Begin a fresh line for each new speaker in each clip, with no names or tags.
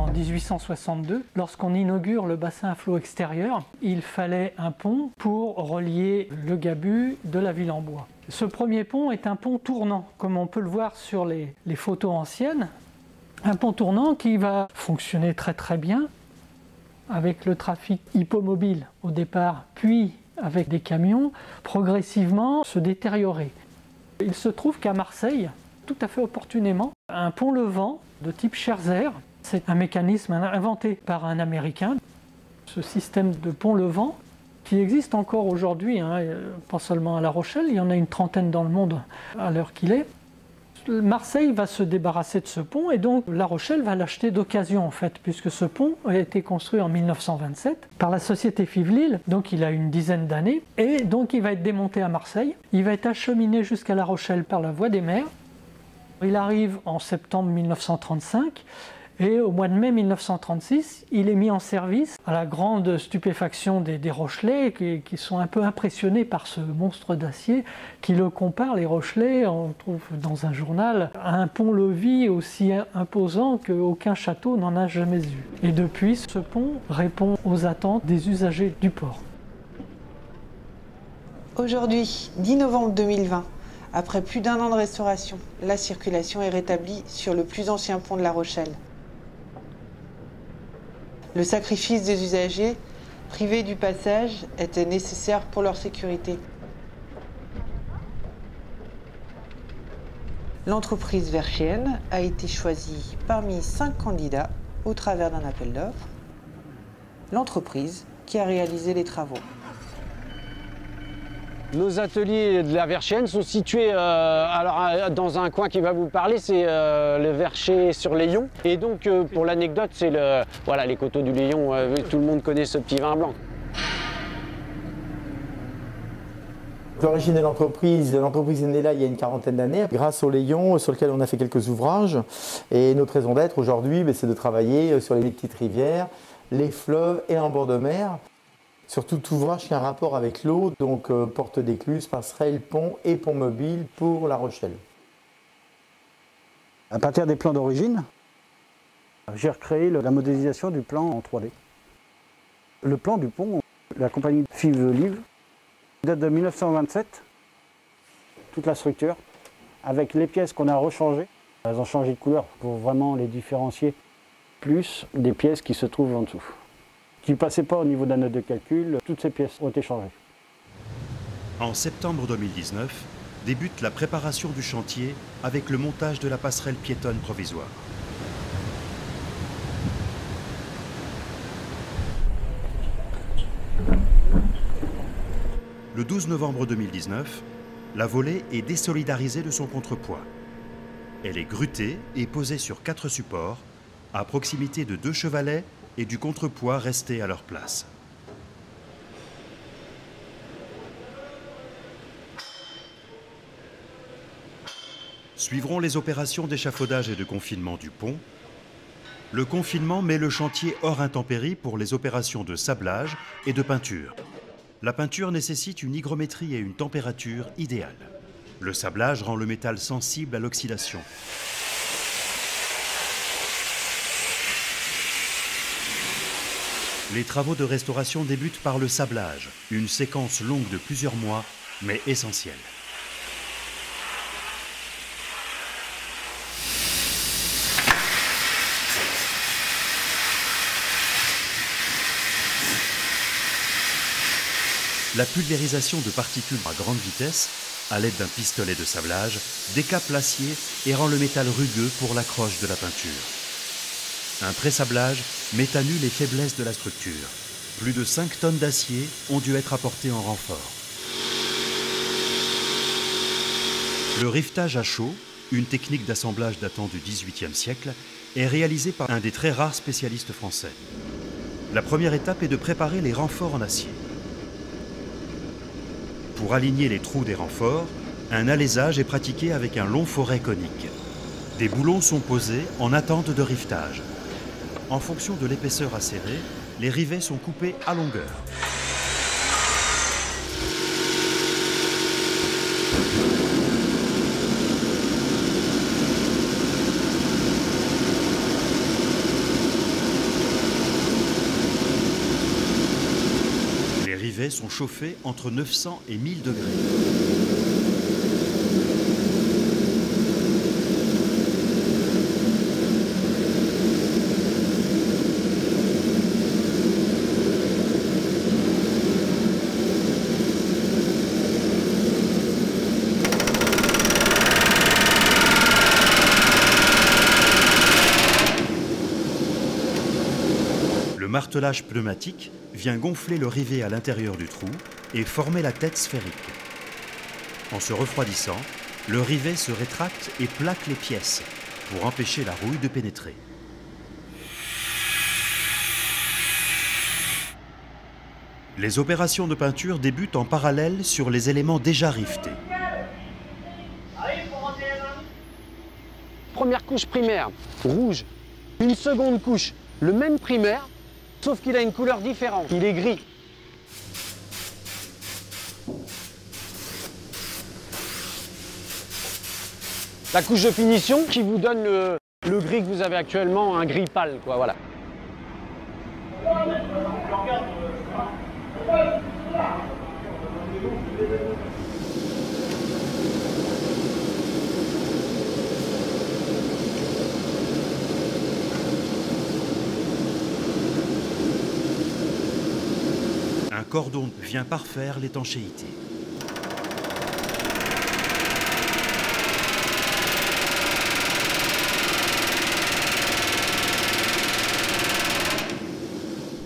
en 1862, lorsqu'on inaugure le bassin à flot extérieur, il fallait un pont pour relier le Gabus de la ville en bois. Ce premier pont est un pont tournant, comme on peut le voir sur les photos anciennes. Un pont tournant qui va fonctionner très bien avec le trafic hippomobile au départ, puis avec des camions, progressivement se détériorer. Il se trouve qu'à Marseille, tout à fait opportunément, un pont levant de type Scherzer, c'est un mécanisme inventé par un Américain. Ce système de pont levant qui existe encore aujourd'hui, pas seulement à La Rochelle, il y en a une trentaine dans le monde à l'heure qu'il est. Marseille va se débarrasser de ce pont et donc La Rochelle va l'acheter d'occasion en fait, puisque ce pont a été construit en 1927 par la société Fivelil, donc il a une dizaine d'années, et donc il va être démonté à Marseille, il va être acheminé jusqu'à La Rochelle par la voie des mers. Il arrive en septembre 1935 et au mois de mai 1936, il est mis en service à la grande stupéfaction des Rochelais qui sont un peu impressionnés par ce monstre d'acier qui le compare, les Rochelais, on trouve dans un journal, à un pont-levis aussi imposant qu'aucun château n'en a jamais eu. Et depuis, ce pont répond aux attentes des usagers du port.
Aujourd'hui, 10 novembre 2020, après plus d'un an de restauration, la circulation est rétablie sur le plus ancien pont de La Rochelle. Le sacrifice des usagers, privés du passage, était nécessaire pour leur sécurité. L'entreprise Verscheen a été choisie parmi 5 candidats au travers d'un appel d'offres. L'entreprise qui a réalisé les travaux.
Nos ateliers de la Verscheen sont situés dans un coin qui va vous parler, c'est le Vercher sur Layon. Et donc pour l'anecdote, c'est les coteaux du Layon, tout le monde connaît ce petit vin blanc.
L'origine de l'entreprise est née là il y a une quarantaine d'années, grâce au Layon sur lequel on a fait quelques ouvrages. Et notre raison d'être aujourd'hui, c'est de travailler sur les petites rivières, les fleuves et en bord de mer. Sur tout ouvrage qui a un rapport avec l'eau, donc porte d'écluse, passerelle, pont et pont mobile pour La Rochelle.
À partir des plans d'origine, j'ai recréé la modélisation du plan en 3D. Le plan du pont, la compagnie Fivelil, date de 1927, toute la structure, avec les pièces qu'on a rechangées. Elles ont changé de couleur pour vraiment les différencier, plus des pièces qui se trouvent en dessous. Qui ne passaient pas au niveau d'un note de calcul, toutes ces pièces ont été changées.
En septembre 2019, débute la préparation du chantier avec le montage de la passerelle piétonne provisoire. Le 12 novembre 2019, la volée est désolidarisée de son contrepoids. Elle est grutée et posée sur 4 supports, à proximité de 2 chevalets et du contrepoids restés à leur place. Suivront les opérations d'échafaudage et de confinement du pont. Le confinement met le chantier hors intempéries pour les opérations de sablage et de peinture. La peinture nécessite une hygrométrie et une température idéale. Le sablage rend le métal sensible à l'oxydation. Les travaux de restauration débutent par le sablage, une séquence longue de plusieurs mois, mais essentielle. La pulvérisation de particules à grande vitesse, à l'aide d'un pistolet de sablage, décape l'acier et rend le métal rugueux pour l'accroche de la peinture. Un pré-sablage met à nu les faiblesses de la structure. Plus de 5 tonnes d'acier ont dû être apportées en renfort. Le rivetage à chaud, une technique d'assemblage datant du XVIIIe siècle, est réalisé par un des très rares spécialistes français. La première étape est de préparer les renforts en acier. Pour aligner les trous des renforts, un alésage est pratiqué avec un long foret conique. Des boulons sont posés en attente de rivetage. En fonction de l'épaisseur acérée, les rivets sont coupés à longueur. sont chauffées entre 900 et 1000 degrés. Le martelage pneumatique vient gonfler le rivet à l'intérieur du trou et former la tête sphérique. En se refroidissant, le rivet se rétracte et plaque les pièces pour empêcher la rouille de pénétrer. Les opérations de peinture débutent en parallèle sur les éléments déjà riftés.
Première couche primaire, rouge. Une seconde couche, le même primaire, sauf qu'il a une couleur différente. Il est gris. La couche de finition qui vous donne le gris que vous avez actuellement, un gris pâle, quoi, voilà.
Un cordon vient parfaire l'étanchéité.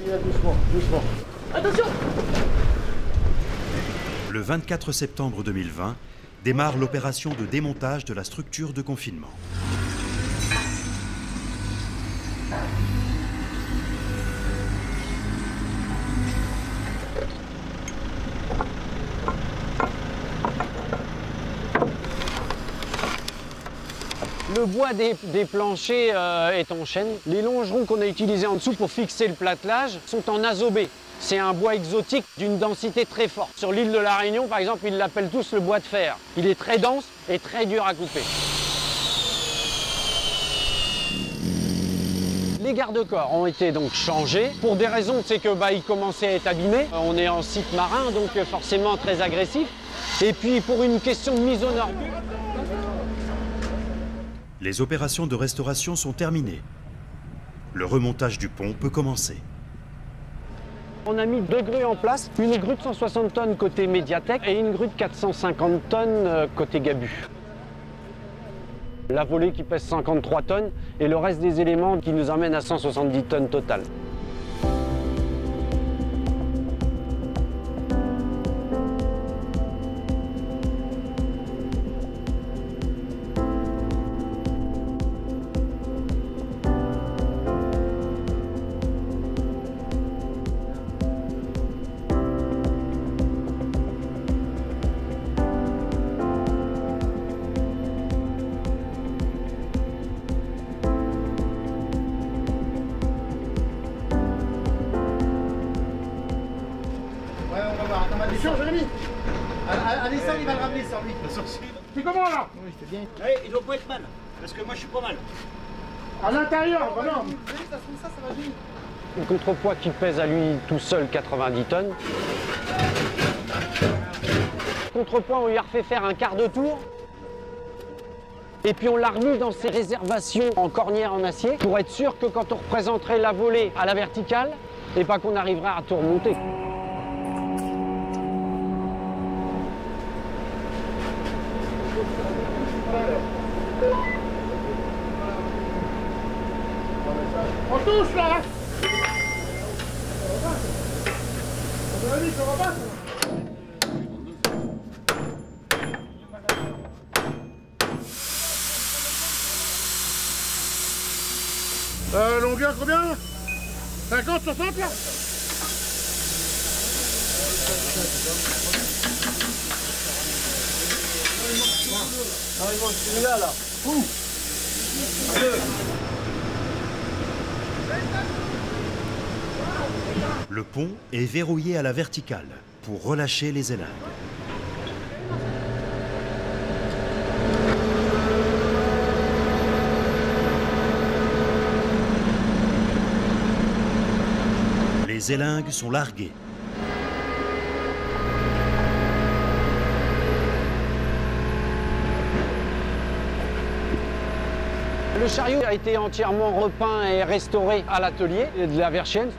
Doucement, doucement.
Attention!
Le 24 septembre 2020 démarre l'opération de démontage de la structure de confinement.
Le bois des planchers est en chêne. Les longerons qu'on a utilisés en dessous pour fixer le platelage sont en azobé. C'est un bois exotique d'une densité très forte. Sur l'île de la Réunion, par exemple, ils l'appellent tous le bois de fer. Il est très dense et très dur à couper. Les garde-corps ont été donc changés. Pour des raisons, c'est que ils commençaient à être abîmés. On est en site marin, donc forcément très agressif. Et puis pour une question de mise aux normes.
Les opérations de restauration sont terminées. Le remontage du pont peut commencer.
On a mis 2 grues en place, une grue de 160 tonnes côté médiathèque et une grue de 450 tonnes côté Gabu. La volée qui pèse 53 tonnes et le reste des éléments qui nous emmènent à 170 tonnes total.
Attention, Jérémy! Alessandre, il va le ramener sur lui. C'est comment là? Oui, c'est bien.
Ouais, il doit pas être mal, parce que moi je suis pas mal.
À l'intérieur, voilà.
Un contrepoids qui pèse à lui tout seul 90 tonnes. Contrepoids, on lui a refait faire un quart de tour. Et puis on l'a remis dans ses réservations en cornière en acier pour être sûr que quand on représenterait la volée à la verticale, et pas qu'on arrivera à tout remonter.
On touche là! Longueur combien? 50, 60 là?
Ah, il manque celui-là là. Ouh.
Le pont est verrouillé à la verticale pour relâcher les élingues. Les élingues sont larguées.
Le chariot a été entièrement repeint et restauré à l'atelier de la Verchienne.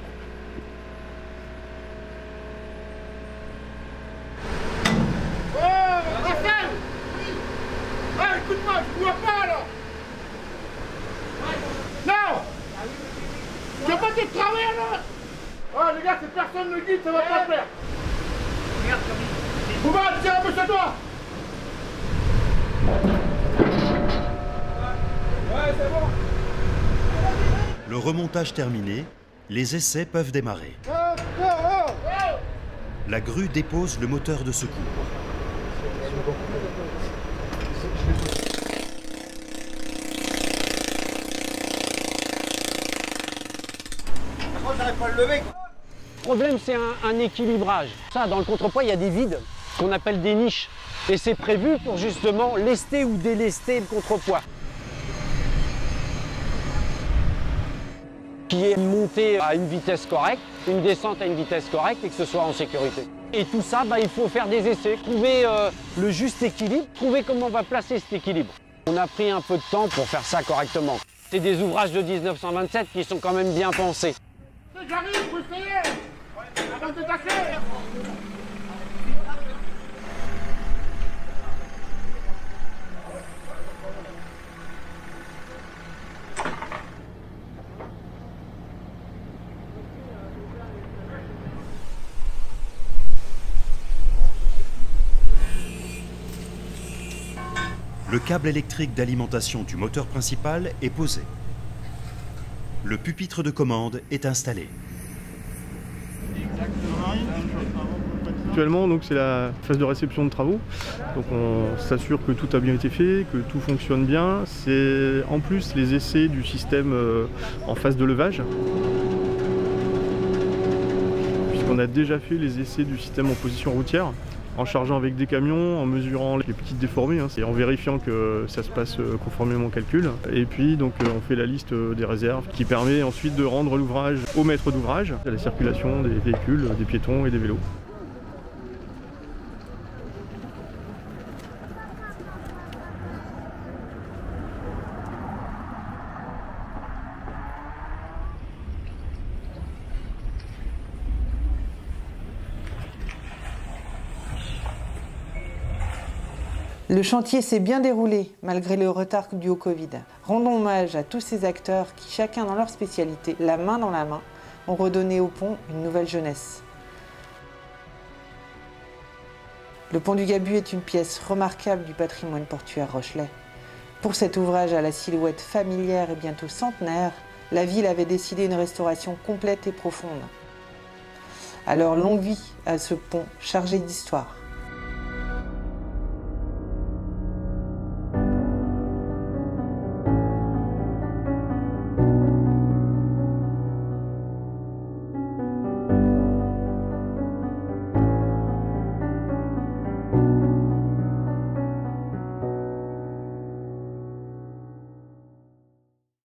Écoute-moi, je vois pas là. Non. Tu vas pas te travailler là. Ah les gars, si personne ne guide, ça va pas le faire. Regarde comme Bouba, tiens un peu sur toi. Ouais, c'est bon.
Le remontage terminé, les essais peuvent démarrer. La grue dépose le moteur de secours.
Le problème, c'est un équilibrage. Ça, dans le contrepoids, il y a des vides qu'on appelle des niches. Et c'est prévu pour justement lester ou délester le contrepoids. Qui est monté à une vitesse correcte, une descente à une vitesse correcte et que ce soit en sécurité. Et tout ça, il faut faire des essais, trouver le juste équilibre, trouver comment on va placer cet équilibre. On a pris un peu de temps pour faire ça correctement. C'est des ouvrages de 1927 qui sont quand même bien pensés.
J'arrive, vous essayez. Avant de tâcher.
Le câble électrique d'alimentation du moteur principal est posé. Le pupitre de commande est installé.
Actuellement, c'est la phase de réception de travaux. Donc on s'assure que tout a bien été fait, que tout fonctionne bien. C'est en plus les essais du système en phase de levage. Puisqu'on a déjà fait les essais du système en position routière, en chargeant avec des camions, en mesurant les petites déformées, et en vérifiant que ça se passe conformément au calcul. Et puis on fait la liste des réserves qui permet ensuite de rendre l'ouvrage au maître d'ouvrage, à la circulation des véhicules, des piétons et des vélos.
Le chantier s'est bien déroulé malgré le retard dû au Covid. Rendons hommage à tous ces acteurs qui, chacun dans leur spécialité, la main dans la main, ont redonné au pont une nouvelle jeunesse. Le pont du Gabu est une pièce remarquable du patrimoine portuaire rochelais. Pour cet ouvrage à la silhouette familière et bientôt centenaire, la ville avait décidé une restauration complète et profonde. Alors longue vie à ce pont chargé d'histoire.